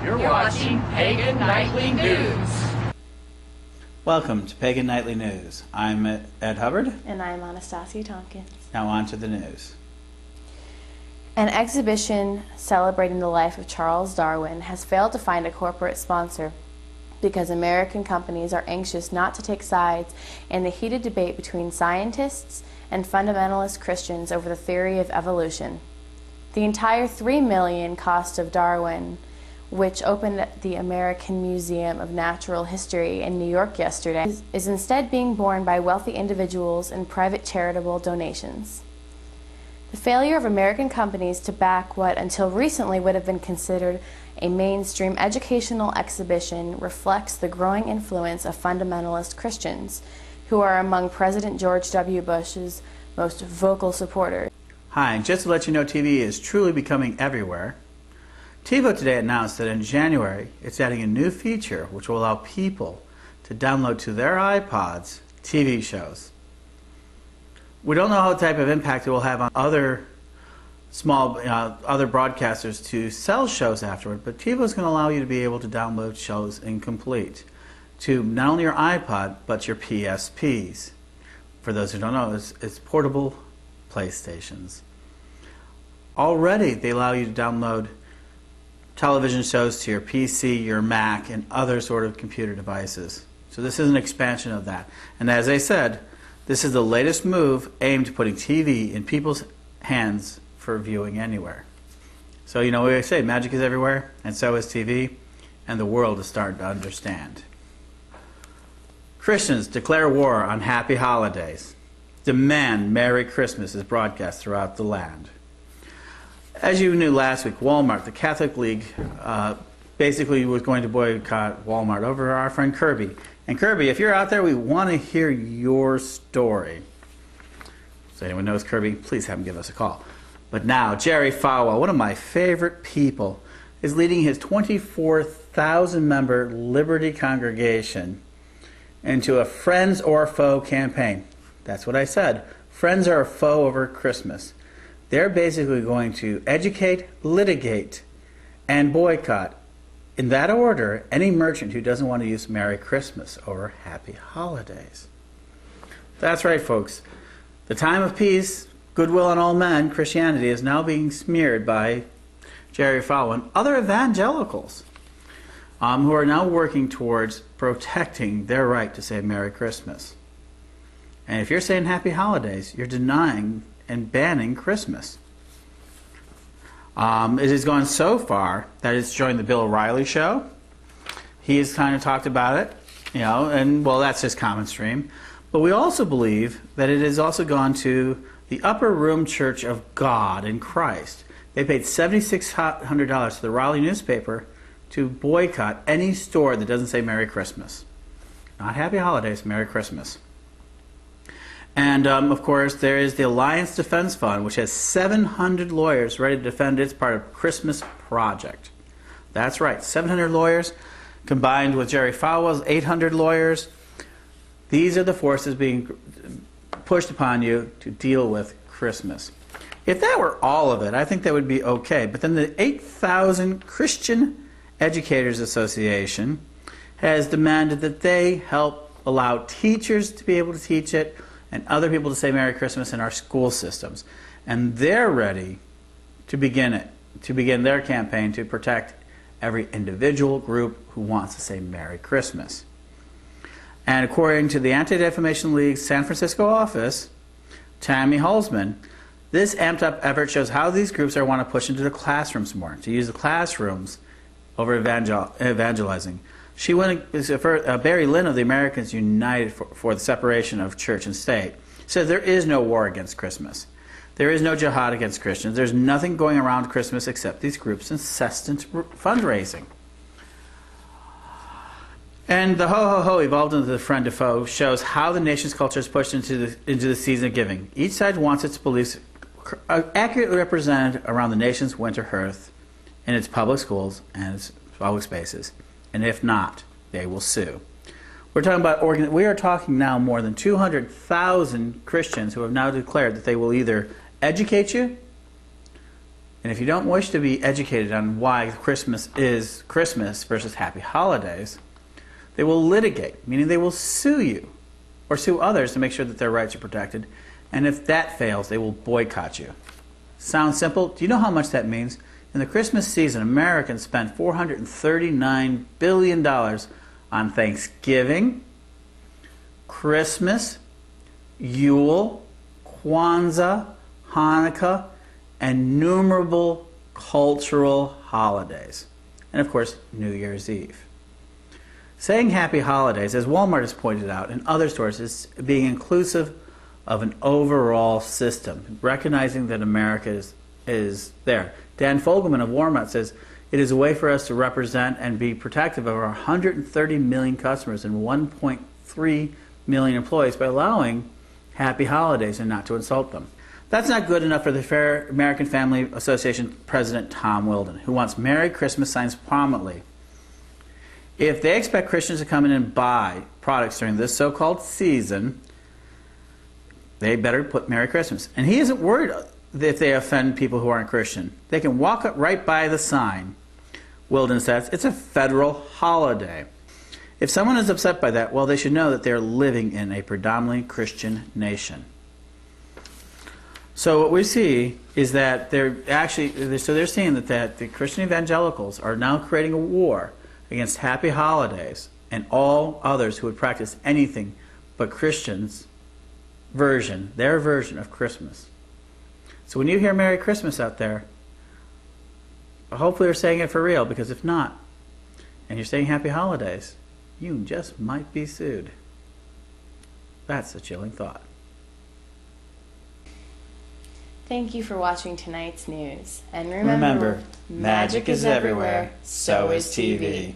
You're watching Pagan Nightly News. Welcome to Pagan Nightly News. I'm Ed Hubbard. And I'm Anastasia Tompkins. Now on to the news. An exhibition celebrating the life of Charles Darwin has failed to find a corporate sponsor because American companies are anxious not to take sides in the heated debate between scientists and fundamentalist Christians over the theory of evolution. The entire $3 million cost of Darwin, which opened at the American Museum of Natural History in New York yesterday, is instead being borne by wealthy individuals and private charitable donations. The failure of American companies to back what until recently would have been considered a mainstream educational exhibition reflects the growing influence of fundamentalist Christians, who are among President George W. Bush's most vocal supporters. Hi, just to let you know, TV is truly becoming everywhere. TiVo today announced that in January, it's adding a new feature which will allow people to download to their iPods TV shows. We don't know what type of impact it will have on other other broadcasters to sell shows afterward, but TiVo is going to allow you to be able to download shows incomplete to not only your iPod, but your PSPs. For those who don't know, it's portable PlayStations. Already, they allow you to download television shows to your PC, your Mac, and other sort of computer devices. So this is an expansion of that. And as I said, this is the latest move aimed at putting TV in people's hands for viewing anywhere. So you know what I say, magic is everywhere, and so is TV, and the world is starting to understand. Christians declare war on Happy Holidays. Demand Merry Christmas is broadcast throughout the land. As you knew last week, Walmart, the Catholic League, basically was going to boycott Walmart over our friend Kirby. And Kirby, if you're out there, we want to hear your story. So anyone knows Kirby, please have him give us a call. But now, Jerry Falwell, one of my favorite people, is leading his 24,000-member Liberty congregation into a Friends or Foe campaign. That's what I said. Friends are a foe over Christmas. They're basically going to educate, litigate, and boycott, in that order, any merchant who doesn't want to use Merry Christmas or Happy Holidays. That's right, folks. The time of peace, goodwill on all men, Christianity, is now being smeared by Jerry Falwell and other evangelicals who are now working towards protecting their right to say Merry Christmas. And if you're saying Happy Holidays, you're denying and banning Christmas. It has gone so far that it's joined the Bill O'Reilly show. He has kind of talked about it, you know, and well, that's just common stream. But we also believe that it has also gone to the Upper Room Church of God in Christ. They paid $7,600 to the Raleigh newspaper to boycott any store that doesn't say Merry Christmas. Not Happy Holidays, Merry Christmas. And, of course, there is the Alliance Defense Fund, which has 700 lawyers ready to defend its part of Christmas Project. That's right, 700 lawyers combined with Jerry Falwell's 800 lawyers. These are the forces being pushed upon you to deal with Christmas. If that were all of it, I think that would be okay. But then the 8,000 Christian Educators Association has demanded that they help allow teachers to be able to teach it and other people to say Merry Christmas in our school systems. And they're ready to begin their campaign to protect every individual group who wants to say Merry Christmas. And according to the Anti-Defamation League's San Francisco office, Tammy Holzman, this amped up effort shows how these groups are want to push into the classrooms more, to use the classrooms over evangelizing. She went, Barry Lynn of the Americans United for the Separation of Church and State, said there is no war against Christmas. There is no jihad against Christians. There's nothing going around Christmas except these groups' incessant fundraising. And the ho-ho-ho evolved into the friend to foe shows how the nation's culture is pushed into the season of giving. Each side wants its beliefs accurately represented around the nation's winter hearth in its public schools and its public spaces. And if not, they will sue. We are talking now more than 200,000 Christians who have now declared that they will either educate you And if you don't wish to be educated on why Christmas is Christmas versus happy holidays, they will litigate, meaning they will sue you or sue others to make sure that their rights are protected. And if that fails, they will boycott you. Sounds simple? Do you know how much that means? In the Christmas season, Americans spend $439 billion on Thanksgiving, Christmas, Yule, Kwanzaa, Hanukkah, and innumerable cultural holidays. And of course, New Year's Eve. Saying happy holidays, as Walmart has pointed out, and other stores, is being inclusive of an overall system, recognizing that America is there. Dan Fogelman of Walmart says, it is a way for us to represent and be protective of our 130 million customers and 1.3 million employees by allowing happy holidays and not to insult them. That's not good enough for the Fair American Family Association President Tom Wilden, who wants Merry Christmas signs prominently. If they expect Christians to come in and buy products during this so-called season, they better put Merry Christmas. And he isn't worried if they offend people who aren't Christian. They can walk up right by the sign. Wilden says, it's a federal holiday. If someone is upset by that, well, they should know that they're living in a predominantly Christian nation. So what we see is that they're seeing that the Christian evangelicals are now creating a war against happy holidays and all others who would practice anything but Christians' version, their version of Christmas. So when you hear Merry Christmas out there, hopefully you're saying it for real, because if not, and you're saying Happy Holidays, you just might be sued. That's a chilling thought. Thank you for watching tonight's news. And Remember, magic is everywhere, so is TV.